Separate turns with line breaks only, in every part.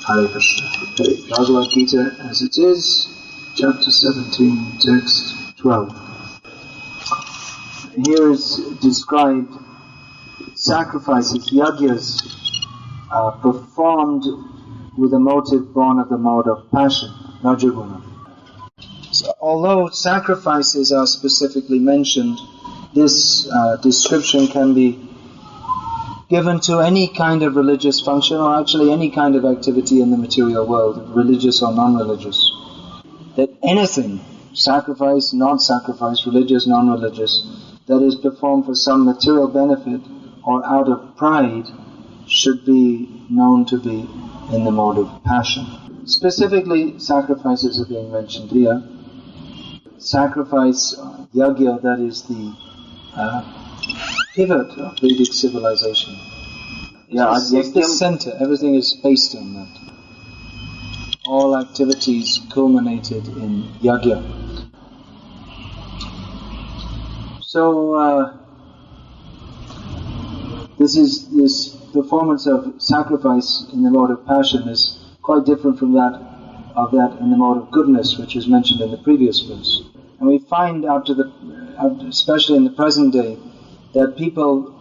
Hare Krishna. Bhagavad-gita as it is, chapter 17, text 12. Here is described sacrifices, yagyas, performed with a motive born of the mode of passion, rajaguna. So, although sacrifices are specifically mentioned, this description can be given to any kind of religious function, or actually any kind of activity in the material world, religious or non-religious. That anything, sacrifice, non-sacrifice, religious, non-religious, that is performed for some material benefit or out of pride should be known to be in the mode of passion. Specifically, sacrifices are being mentioned here. Sacrifice, yagya, that is the pivot of Vedic civilization. It's the center. Everything is based on that. All activities culminated in yagya. So this performance of sacrifice in the mode of passion is quite different from that in the mode of goodness, which is mentioned in the previous verse. And we find especially in the present day, that people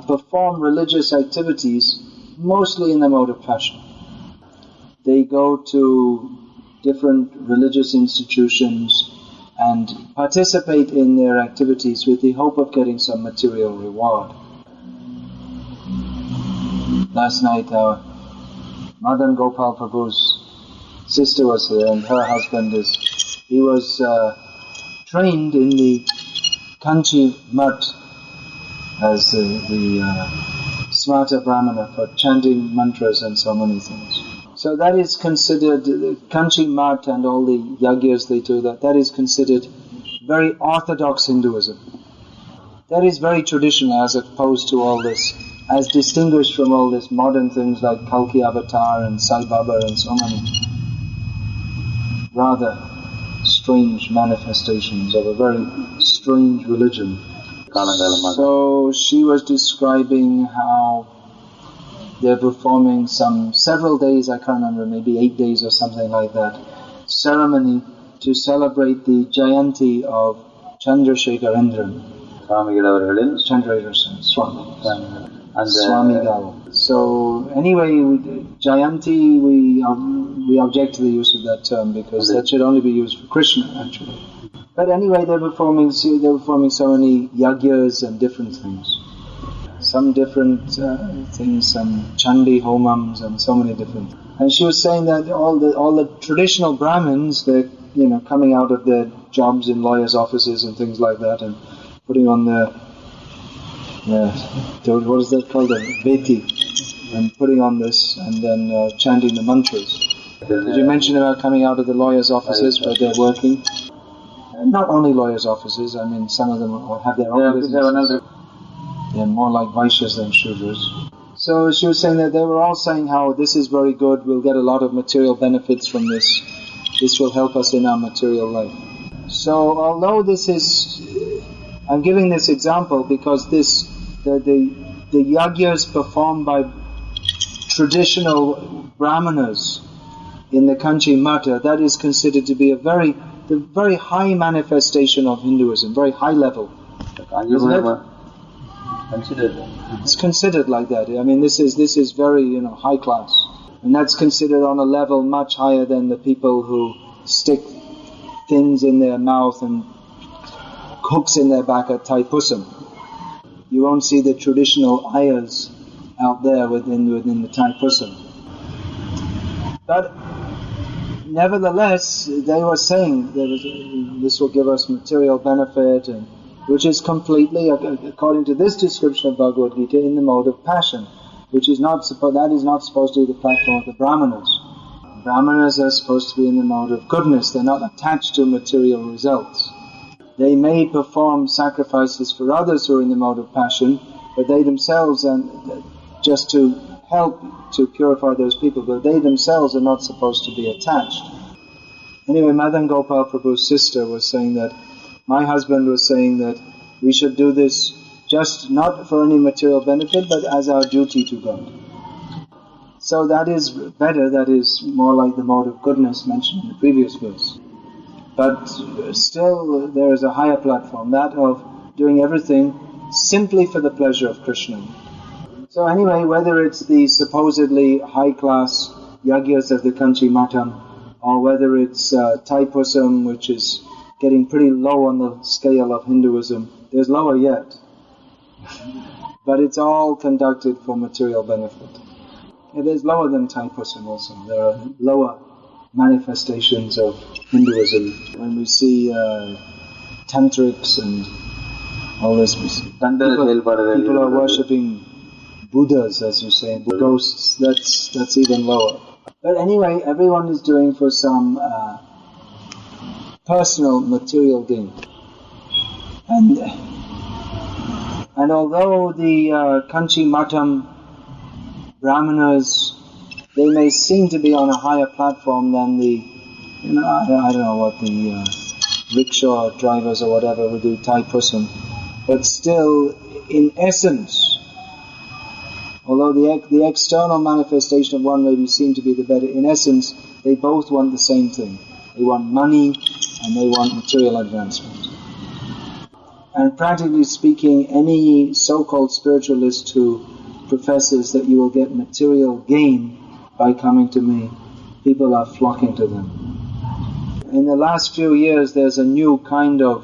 perform religious activities mostly in the mode of passion. They go to different religious institutions and participate in their activities with the hope of getting some material reward. Last night, Madan Gopal Prabhu's sister was here, and her husband was trained in the Kanchi Mat as the Smata Brahmana for chanting mantras and so many things. So that is considered, the Kanchi Mat and all the yagyas they do, that is considered very orthodox Hinduism. That is very traditional as opposed to all this, as distinguished from all this modern things like Kalki Avatar and Sai Baba and so many rather strange manifestations of a very strange religion. So she was describing how they're performing several days, I can't remember, maybe 8 days or something like that, ceremony to celebrate the Jayanti of Chandrasekharendran. Swami Gao. So anyway, Jayanti, we object to the use of that term because that should only be used for Krishna actually. But anyway, they're performing so many yagyas and different things. Some different things, some chandi homams and so many different. And she was saying that all the traditional Brahmins, they're coming out of their jobs in lawyers' offices and things like that, and putting on their what is that called, the veti, and putting on this and then chanting the mantras. Did you mention about coming out of the lawyers' offices where they're working? Not only lawyers' offices, I mean some of them have their own businesses. They're more like Vaishyas than Shudras. So she was saying that they were all saying how this is very good, we'll get a lot of material benefits from this. This will help us in our material life. So although this is, I'm giving this example because the yagyas performed by traditional brahmanas in the Kanchi Mata, that is considered to be the very high manifestation of Hinduism, very high level. It's considered like that. I mean, this is very high class, and that's considered on a level much higher than the people who stick things in their mouth and hooks in their back at Thaipusam. You won't see the traditional ayahs out there within the Thaipusam. But nevertheless, they were saying that this will give us material benefit, and which is completely, according to this description of Bhagavad-gita, in the mode of passion, that is not supposed to be the platform of the Brahmanas. Brahmanas are supposed to be in the mode of goodness. They're not attached to material results. They may perform sacrifices for others who are in the mode of passion, but they themselves, just to help to purify those people, but they themselves are not supposed to be attached. Anyway, Madan Gopal Prabhu's sister was saying that my husband was saying that we should do this just not for any material benefit, but as our duty to God. So that is better, that is more like the mode of goodness mentioned in the previous verse. But still there is a higher platform, that of doing everything simply for the pleasure of Krishna. So anyway, whether it's the supposedly high-class yagyas of the Kanchi Matam, or whether it's Taipusam, which is getting pretty low on the scale of Hinduism, there's lower yet. But it's all conducted for material benefit. There's lower than Taipusam also. There are lower manifestations of Hinduism. When we see tantrics and all this, people are worshipping Buddhas, as you say, ghosts. That's even lower. But anyway, everyone is doing for some personal material gain. And although the Kanchi Matam Brahmanas, they may seem to be on a higher platform than the, I don't know what the rickshaw drivers or whatever who do Taipusam, but still, in essence, although the external manifestation of one maybe seem to be the better, in essence, they both want the same thing. They want money and they want material advancement. And practically speaking, any so-called spiritualist who professes that you will get material gain by coming to me, people are flocking to them. In the last few years, there's a new kind of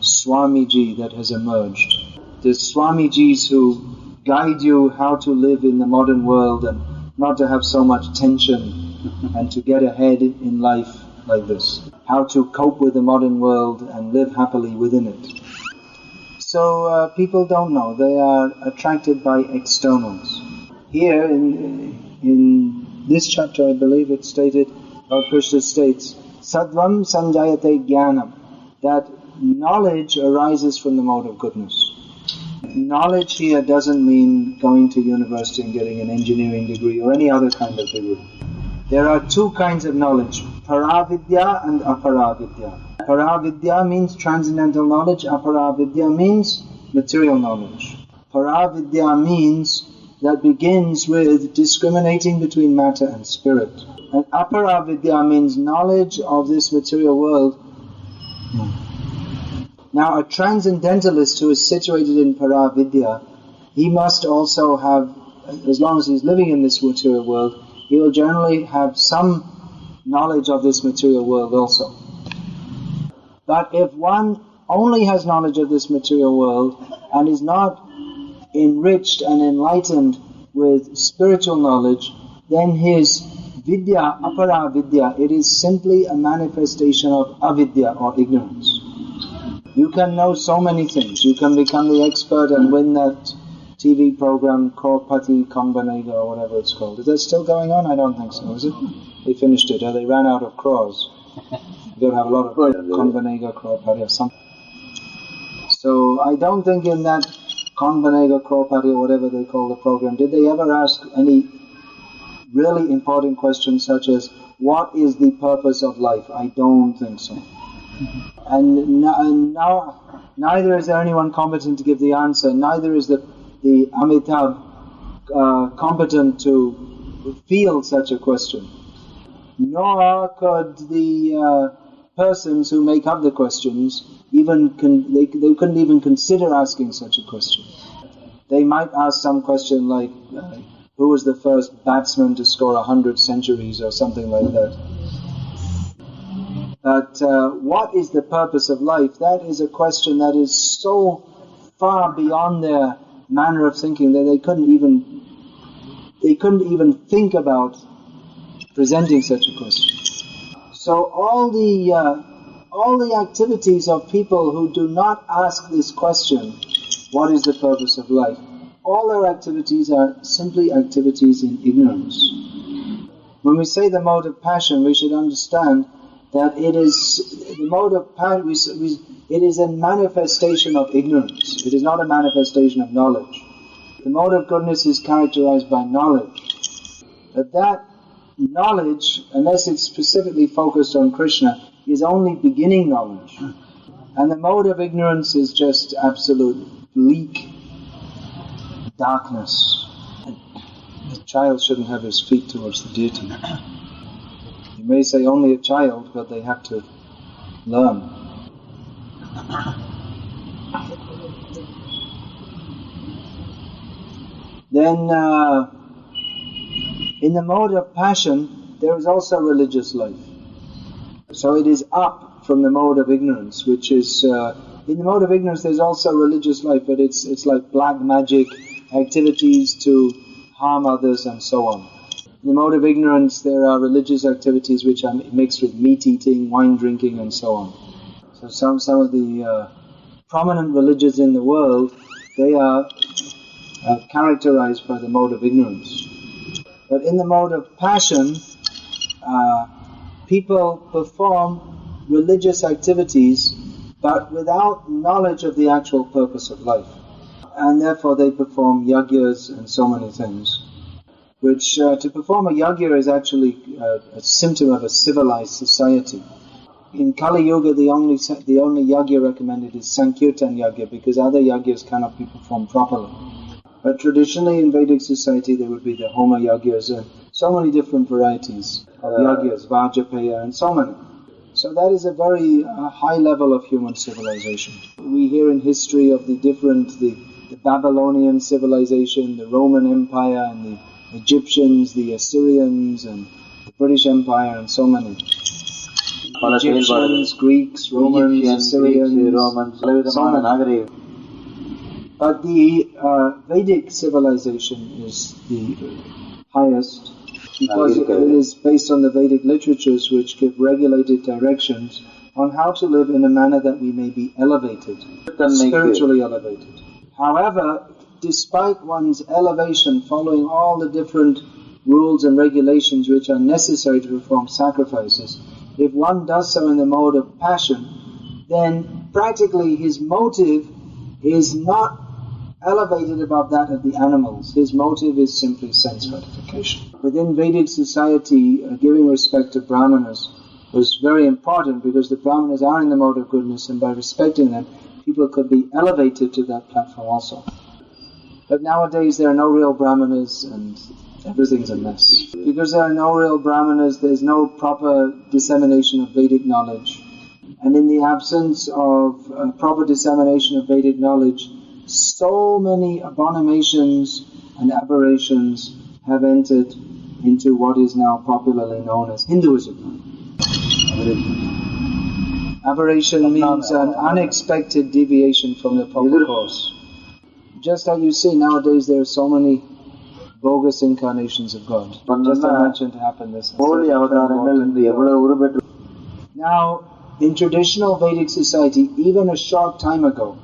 Swamiji that has emerged. There's Swamijis who guide you how to live in the modern world and not to have so much tension and to get ahead in life like this. How to cope with the modern world and live happily within it. So people don't know. They are attracted by externals. Here in this chapter, I believe it's stated, or Krishna states, Sadvam Sanjayate Jnanam, that knowledge arises from the mode of goodness. Knowledge here doesn't mean going to university and getting an engineering degree or any other kind of degree. There are two kinds of knowledge, Paravidya and Aparavidya. Paravidya means transcendental knowledge, Aparavidya means material knowledge. Paravidya means that begins with discriminating between matter and spirit. And Aparavidya means knowledge of this material world. Now a transcendentalist who is situated in Paravidya, he must also have, as long as he's living in this material world, he will generally have some knowledge of this material world also. But if one only has knowledge of this material world and is not enriched and enlightened with spiritual knowledge, then his vidya, apara-vidya, it is simply a manifestation of avidya or ignorance. You can know so many things. You can become the expert and win that TV program, Korpati Kambanega or whatever it's called. Is that still going on? I don't think so, is it? They finished it, or they ran out of crores. You've got to have a lot of Kambanega, Korpati or something. So I don't think in that Kambanega, Korpati or whatever they call the program, did they ever ask any really important questions such as, what is the purpose of life? I don't think so. And now, neither is there anyone competent to give the answer, neither is the Amitabh competent to field such a question. Nor could the persons who make up the questions they couldn't even consider asking such a question. They might ask some question like, who was the first batsman to score 100 centuries or something like that. But what is the purpose of life? That is a question that is so far beyond their manner of thinking that they couldn't even think about presenting such a question. So all the activities of people who do not ask this question, what is the purpose of life? All their activities are simply activities in ignorance. When we say the mode of passion, we should understand that it is the mode of passion. It is a manifestation of ignorance. It is not a manifestation of knowledge. The mode of goodness is characterized by knowledge. But that knowledge, unless it's specifically focused on Krishna, is only beginning knowledge. And the mode of ignorance is just absolute bleak darkness. child shouldn't have his feet towards the deity. You may say only a child, but they have to learn. Then, in the mode of passion, there is also religious life. So it is up from the mode of ignorance, which is, in the mode of ignorance there's also religious life, but it's like black magic activities to harm others and so on. In the mode of ignorance there are religious activities which are mixed with meat eating, wine drinking and so on. So some of the prominent religions in the world, they are characterized by the mode of ignorance. But in the mode of passion, people perform religious activities but without knowledge of the actual purpose of life. And therefore they perform yagyas and so many things. Which, to perform a yagya is actually a symptom of a civilized society. In Kali Yuga, the only yagya recommended is Sankirtan yagya, because other yagyas cannot be performed properly. But traditionally in Vedic society there would be the Homa yagyas and so many different varieties of yagyas, Vajapaya and so many. So that is a very high level of human civilization. We hear in history of the Babylonian civilization, the Roman Empire and the Egyptians, the Assyrians and the British Empire and so many. Egyptians, Greeks, Romans, Assyrians, so many. But the Vedic civilization is the highest because it is based on the Vedic literatures which give regulated directions on how to live in a manner that we may be elevated, spiritually elevated. However, despite one's elevation, following all the different rules and regulations which are necessary to perform sacrifices, if one does so in the mode of passion, then practically his motive is not elevated above that of the animals. His motive is simply sense gratification. Within Vedic society, giving respect to Brahmanas was very important because the Brahmanas are in the mode of goodness, and by respecting them, people could be elevated to that platform also. But nowadays there are no real Brahmanas and everything's a mess. Because there are no real Brahmanas, there's no proper dissemination of Vedic knowledge. And in the absence of proper dissemination of Vedic knowledge, so many abominations and aberrations have entered into what is now popularly known as Hinduism. Aberration means an unexpected deviation from the proper course. Just like you see nowadays, there are so many bogus incarnations of God. Just I mentioned happened this. Now, in traditional Vedic society, even a short time ago,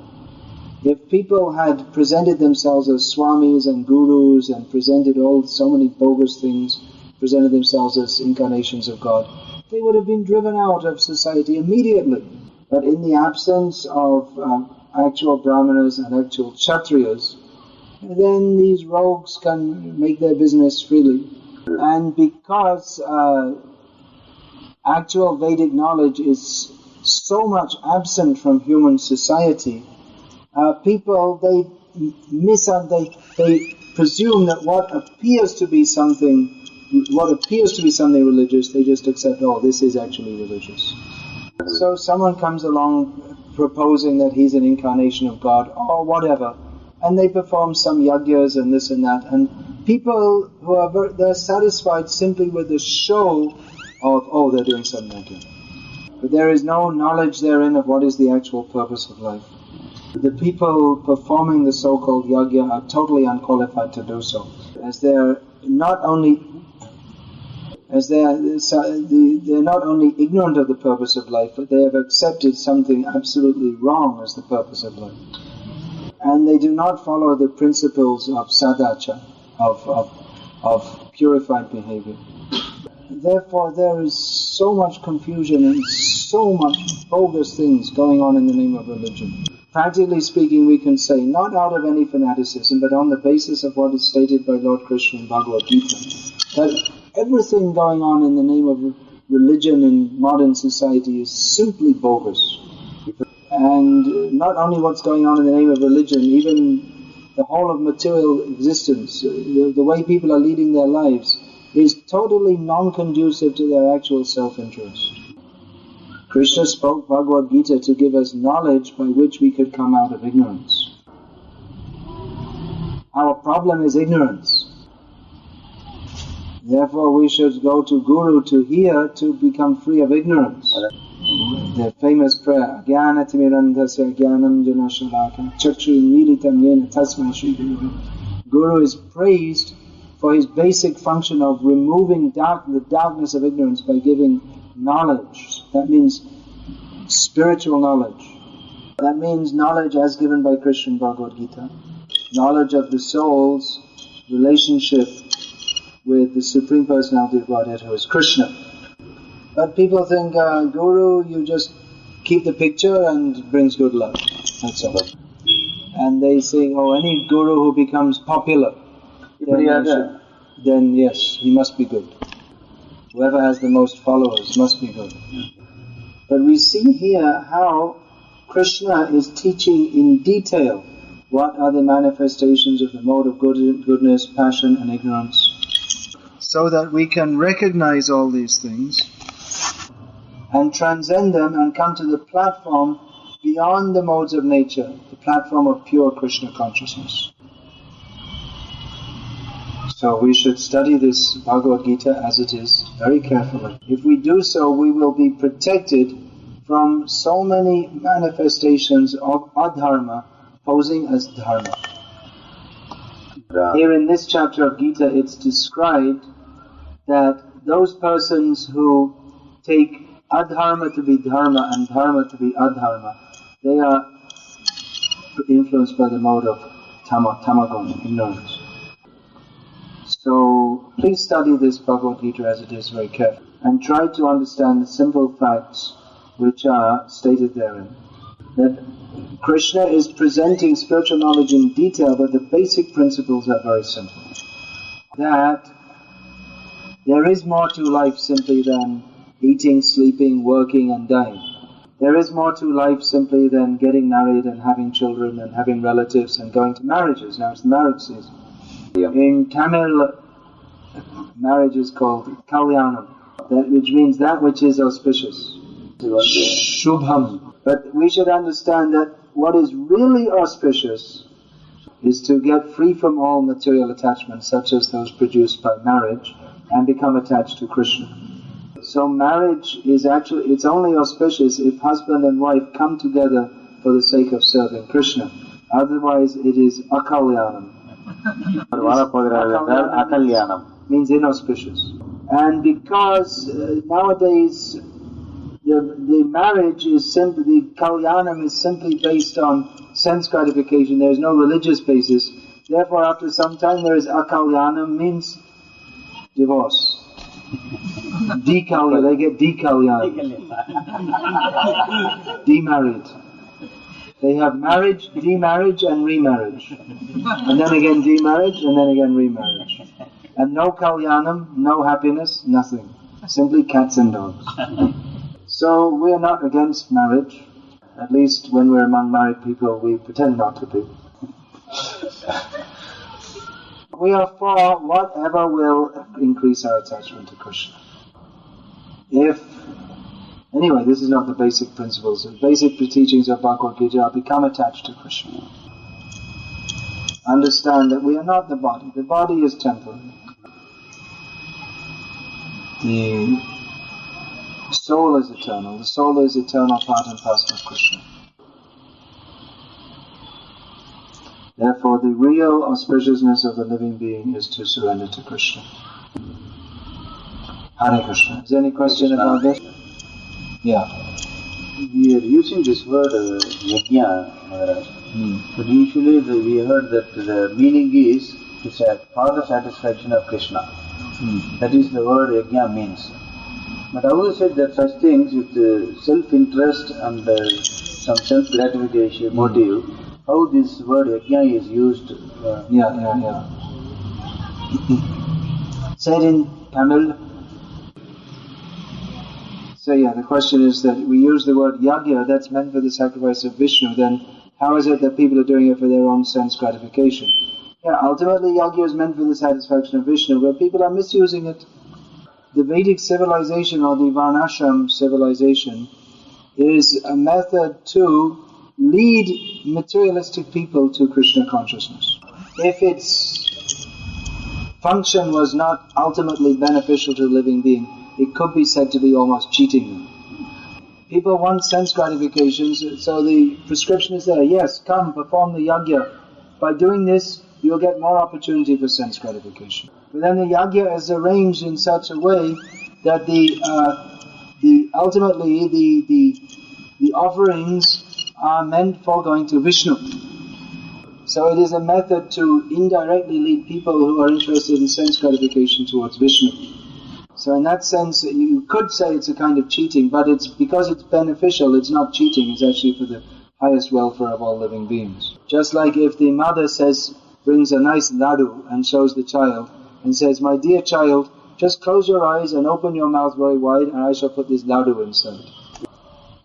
if people had presented themselves as swamis and gurus and presented so many bogus things, presented themselves as incarnations of God, they would have been driven out of society immediately. But in the absence of actual brahmanas and actual kshatriyas, then these rogues can make their business freely. And because actual Vedic knowledge is so much absent from human society, people, they presume that what appears to be something religious, they just accept, oh, this is actually religious. So someone comes along proposing that he's an incarnation of God or whatever, and they perform some yagyas and this and that, and people who are they're satisfied simply with the show of, oh, they're doing some yagya. But there is no knowledge therein of what is the actual purpose of life. The people performing the so-called yagya are totally unqualified to do so, as they're not only ignorant of the purpose of life, but they have accepted something absolutely wrong as the purpose of life. And they do not follow the principles of sadhachara, of purified behavior. Therefore, there is so much confusion and so much bogus things going on in the name of religion. Practically speaking, we can say, not out of any fanaticism, but on the basis of what is stated by Lord Krishna in Bhagavad-gita, that everything going on in the name of religion in modern society is simply bogus. And not only what's going on in the name of religion, even the whole of material existence, the way people are leading their lives, is totally non-conducive to their actual self-interest. Krishna spoke Bhagavad-gita to give us knowledge by which we could come out of ignorance. Our problem is ignorance. Therefore we should go to Guru to hear to become free of ignorance. The famous prayer, Jnana-timirandhasya jnanam janashalaka chakshurmilitam yena tasmai shri guru. Guru is praised for his basic function of removing the darkness of ignorance by giving knowledge. That means spiritual knowledge. That means knowledge as given by Krishna in Bhagavad-gita. Knowledge of the soul's relationship with the Supreme Personality of Godhead, who is Krishna. But people think, Guru, you just keep the picture and it brings good luck. That's all. And they say, any Guru who becomes popular, then yes, he must be good. Whoever has the most followers must be good. But we see here how Krishna is teaching in detail what are the manifestations of the mode of goodness, passion and ignorance, so that we can recognize all these things and transcend them and come to the platform beyond the modes of nature, the platform of pure Krishna consciousness. So we should study this Bhagavad-gita as it is very carefully. If we do so, we will be protected from so many manifestations of adharma posing as dharma. Here in this chapter of Gita, it's described that those persons who take adharma to be dharma and dharma to be adharma, they are influenced by the mode of tamaguna, ignorance. So please study this Bhagavad-gita as it is very carefully and try to understand the simple facts which are stated therein. That Krishna is presenting spiritual knowledge in detail, but the basic principles are very simple. That there is more to life simply than eating, sleeping, working and dying. There is more to life simply than getting married and having children and having relatives and going to marriages. Now it's the marriage season. Yeah. In Tamil, marriage is called kalyanam, which means that which is auspicious. Shubham. But we should understand that what is really auspicious is to get free from all material attachments, such as those produced by marriage, and become attached to Krishna. So marriage is actually, it's only auspicious if husband and wife come together for the sake of serving Krishna. Otherwise it is akalyanam. Akalyanam means inauspicious. And because nowadays the marriage is simply, the kalyanam is simply based on sense gratification, there is no religious basis. Therefore after some time there is akalyanam, means divorce. They get dekalyanam. Demarried. They have marriage, demarriage and remarriage. And then again demarriage and then again remarriage. And no kalyanam, no happiness, nothing. Simply cats and dogs. So we are not against marriage. At least when we're among married people we pretend not to be. We are for whatever will increase our attachment to Krishna. Anyway, this is not the basic principles. The basic teachings of Bhagavad-gita are become attached to Krishna. Understand that we are not the body. The body is temporary. The soul is eternal. The soul is eternal, part and parcel of Krishna. Therefore, the real auspiciousness of the living being is to surrender to Krishna. Hare Krishna. Is there any question about this? Yeah.
We are using this word yajna, but usually we heard that the meaning is for the satisfaction of Krishna. That is the word yajna means. But I also said that such things with self-interest and some self-gratification motive, how this word yajna is used.
Said in Tamil. So the question is that we use the word yajna, that's meant for the sacrifice of Vishnu, then How is it that people are doing it for their own sense gratification? Yeah, ultimately yajna is meant for the satisfaction of Vishnu, but people are misusing it. The Vedic civilization or the Varnashram civilization is a method to lead materialistic people to Krishna consciousness. If its function was not ultimately beneficial to the living being, it could be said to be almost cheating them. People want sense gratifications, so the prescription is there. Yes, come, perform the yajna. By doing this, you'll get more opportunity for sense gratification. But then the yajna is arranged in such a way that ultimately the offerings are meant for going to Vishnu. So it is a method to indirectly lead people who are interested in sense gratification towards Vishnu. So in that sense, you could say it's a kind of cheating, but it's because it's beneficial, it's not cheating, it's actually for the highest welfare of all living beings. Just like if the mother brings a nice Nadu and shows the child, and says, my dear child, just close your eyes and open your mouth very wide and I shall put this Nadu inside.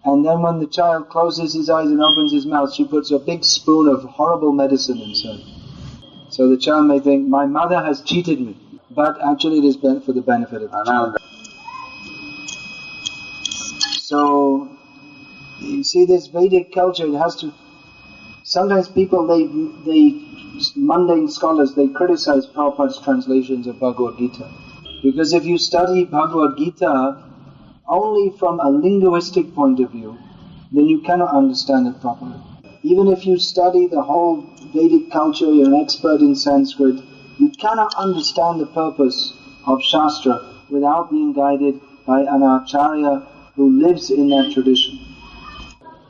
And then when the child closes his eyes and opens his mouth, she puts a big spoon of horrible medicine inside. So the child may think, my mother has cheated me. But actually it is for the benefit of the child. So, you see this Vedic culture, it has to... Sometimes people, mundane scholars, they criticize Prabhupada's translations of Bhagavad-gita. Because if you study Bhagavad-gita only from a linguistic point of view, then you cannot understand it properly. Even if you study the whole Vedic culture, you're an expert in Sanskrit, you cannot understand the purpose of Shastra without being guided by an Acharya who lives in that tradition.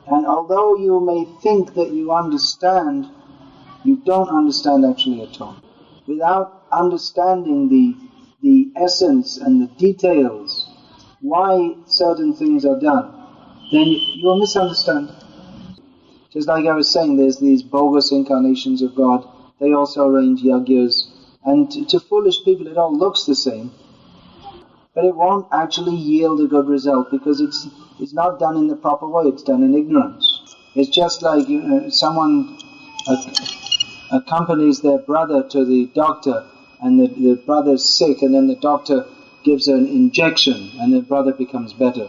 And although you may think that you understand, you don't understand actually at all. Without understanding the essence and the details, why certain things are done, then you will misunderstand. Just like I was saying, there's these bogus incarnations of God, they also arrange yajnas, and to foolish people it all looks the same, but it won't actually yield a good result because it's not done in the proper way, it's done in ignorance. It's just like someone accompanies their brother to the doctor and the brother's sick, and then the doctor gives an injection and the brother becomes better.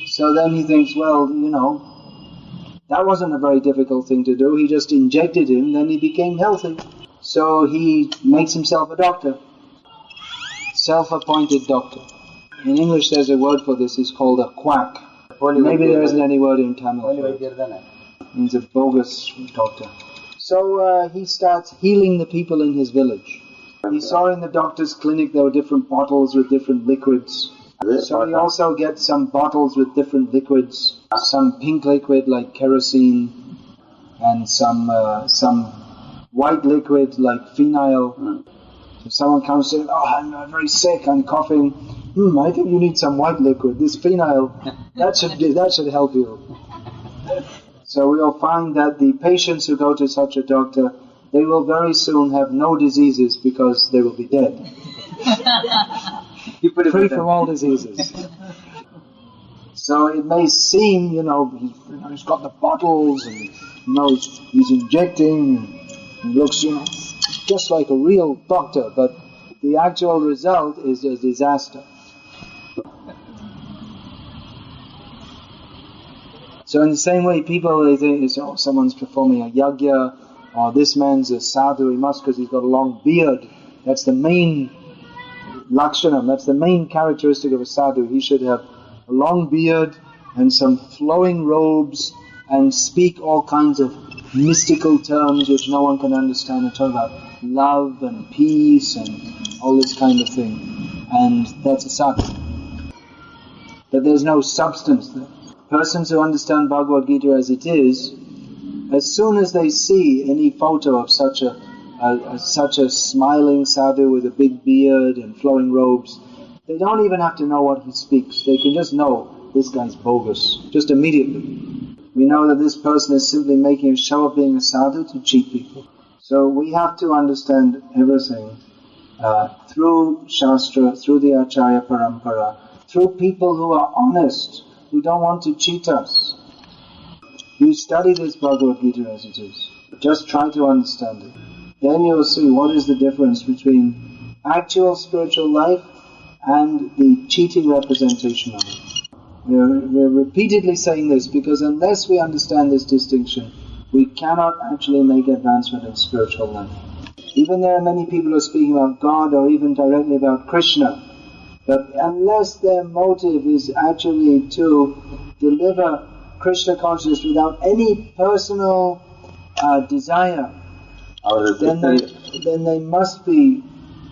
So then he thinks, well, that wasn't a very difficult thing to do, he just injected him, then he became healthy. So he makes himself a doctor, self-appointed doctor. In English there's a word for this, it's called a quack. Maybe there isn't any word in Tamil for it. It means a bogus doctor. So he starts healing the people in his village. He saw in the doctor's clinic there were different bottles with different liquids. So he also gets some bottles with different liquids, some pink liquid like kerosene, and some white liquid like phenyl. If someone comes saying, I'm very sick, I'm coughing, I think you need some white liquid, this phenyl, that should help you. So we'll find that the patients who go to such a doctor, they will very soon have no diseases because they will be dead. Free from all diseases. So it may seem, he's got the bottles and he's injecting and he looks, just like a real doctor, but the actual result is a disaster. So in the same way, people, they think, someone's performing a yajna, or this man's a sadhu, he must because he's got a long beard. That's the main lakshanam, that's the main characteristic of a sadhu. He should have a long beard and some flowing robes and speak all kinds of mystical terms which no one can understand and talk about love and peace and all this kind of thing. And that's a sadhu. But there's no substance there. Persons who understand Bhagavad-gita as it is, as soon as they see any photo of such a smiling sadhu with a big beard and flowing robes, they don't even have to know what he speaks. They can just know this guy's bogus, just immediately. We know that this person is simply making a show of being a sadhu to cheat people. So we have to understand everything through Shastra, through the Acharya Parampara, through people who are honest, who don't want to cheat us. You study this Bhagavad-gita as it is. Just try to understand it. Then you'll see what is the difference between actual spiritual life and the cheating representation of it. We're repeatedly saying this because unless we understand this distinction, we cannot actually make advancement in spiritual life. Even there are many people who are speaking about God or even directly about Krishna, but unless their motive is actually to deliver Krishna consciousness without any personal desire, then they must be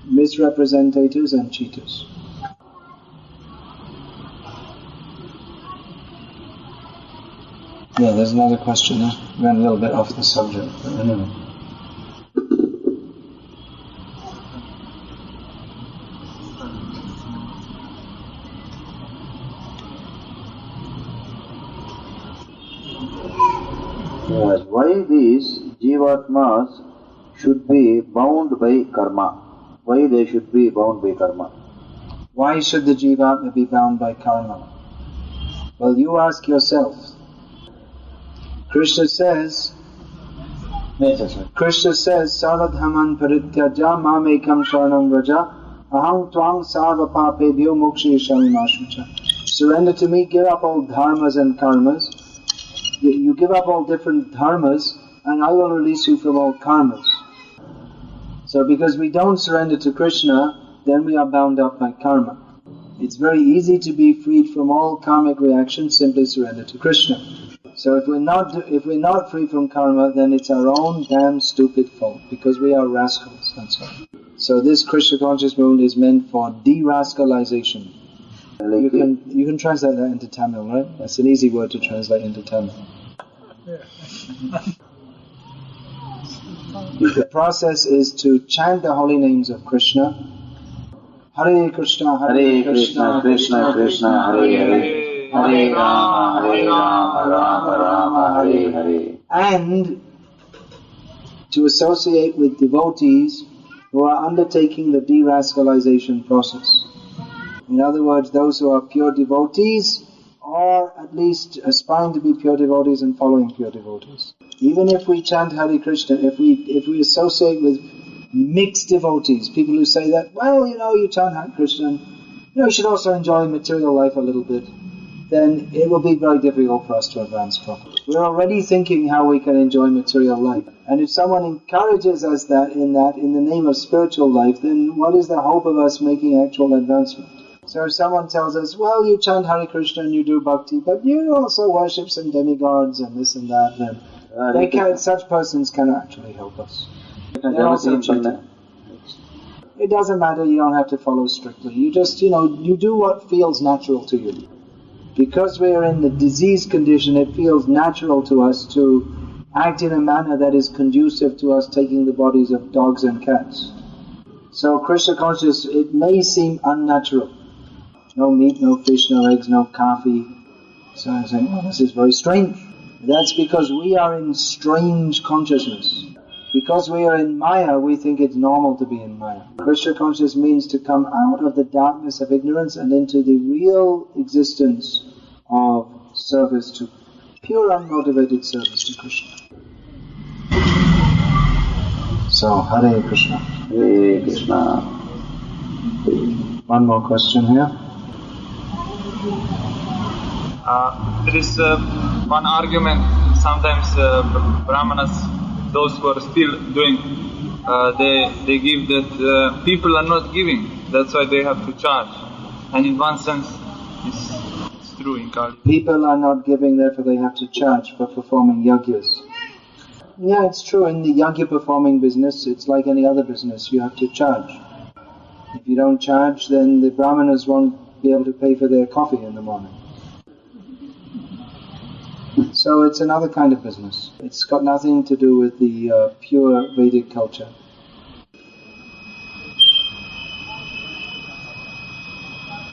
misrepresentators and cheaters. Yeah, there's another question there. We went a little bit off the subject, but anyway.
Yes, why these Jivatmas should be bound by karma? Why they should be bound by karma?
Why should the Jivatma be bound by karma? Well, you ask yourself. Krishna says, Sarvadhaman parityaja mamekam sharanam vraja aham tvang sarva papebhyo mokshayishami mashucha. Surrender to me, give up all dharmas and karmas. You give up all different dharmas and I will release you from all karmas. So because we don't surrender to Krishna, then we are bound up by karma. It's very easy to be freed from all karmic reactions, simply surrender to Krishna. So if we're not free from karma, then it's our own damn stupid fault, because we are rascals, that's all. So this Krishna conscious movement is meant for de-rascalization. You can translate that into Tamil, right? That's an easy word to translate into Tamil. The process is to chant the holy names of Krishna. Hare Krishna, Hare Krishna, Krishna Krishna, Hare Hare. Hare Rama, Rama Rama, Hare Hare. And to associate with devotees who are undertaking the de-rascalization process. In other words, those who are pure devotees, or at least aspiring to be pure devotees and following pure devotees. Even if we chant Hare Krishna, if we associate with mixed devotees, people who say that, well, you chant Hare Krishna, you should also enjoy material life a little bit, then it will be very difficult for us to advance properly. We're already thinking how we can enjoy material life. And if someone encourages us in the name of spiritual life, then what is the hope of us making actual advancement? So if someone tells us, well, you chant Hare Krishna and you do Bhakti, but you also worship some demigods and this and that, then such persons cannot actually help us. They're also cheating. It doesn't matter, you don't have to follow strictly. You just, you do what feels natural to you. Because we are in the disease condition, it feels natural to us to act in a manner that is conducive to us taking the bodies of dogs and cats. So Krishna consciousness, it may seem unnatural. No meat, no fish, no eggs, no coffee. So I'm saying, this is very strange. That's because we are in strange consciousness. Because we are in Maya, we think it's normal to be in Maya. Krishna consciousness means to come out of the darkness of ignorance and into the real existence of service to, pure unmotivated service to Krishna. So, Hare Krishna.
Hare Krishna.
One more question here.
There is one argument. Sometimes Brahmanas, those who are still doing, they give that people are not giving. That's why they have to charge. And in one sense, it's true in Kali.
People are not giving, therefore they have to charge for performing yagyas. Yeah, it's true. In the yagya performing business, it's like any other business. You have to charge. If you don't charge, then the Brahmanas won't be able to pay for their coffee in the morning. So it's another kind of business. It's got nothing to do with the pure Vedic culture.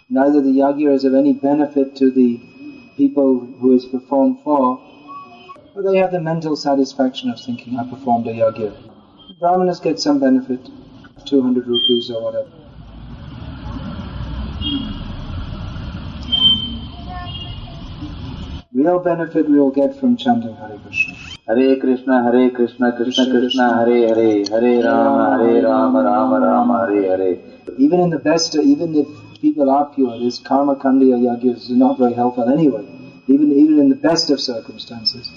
Neither the yagya is of any benefit to the people who is performed for, but they have the mental satisfaction of thinking, I performed a yagya. Brahmanas get some benefit, 200 rupees or whatever. real benefit we will get from chanting Hare Krishna.
Hare Krishna, Krishna Krishna, Hare Hare, Hare Rama, Rama Rama, Hare Hare.
Even in the best, even if people are pure, this karma kandiya yajnas is not very helpful anyway. Even in the best of circumstances.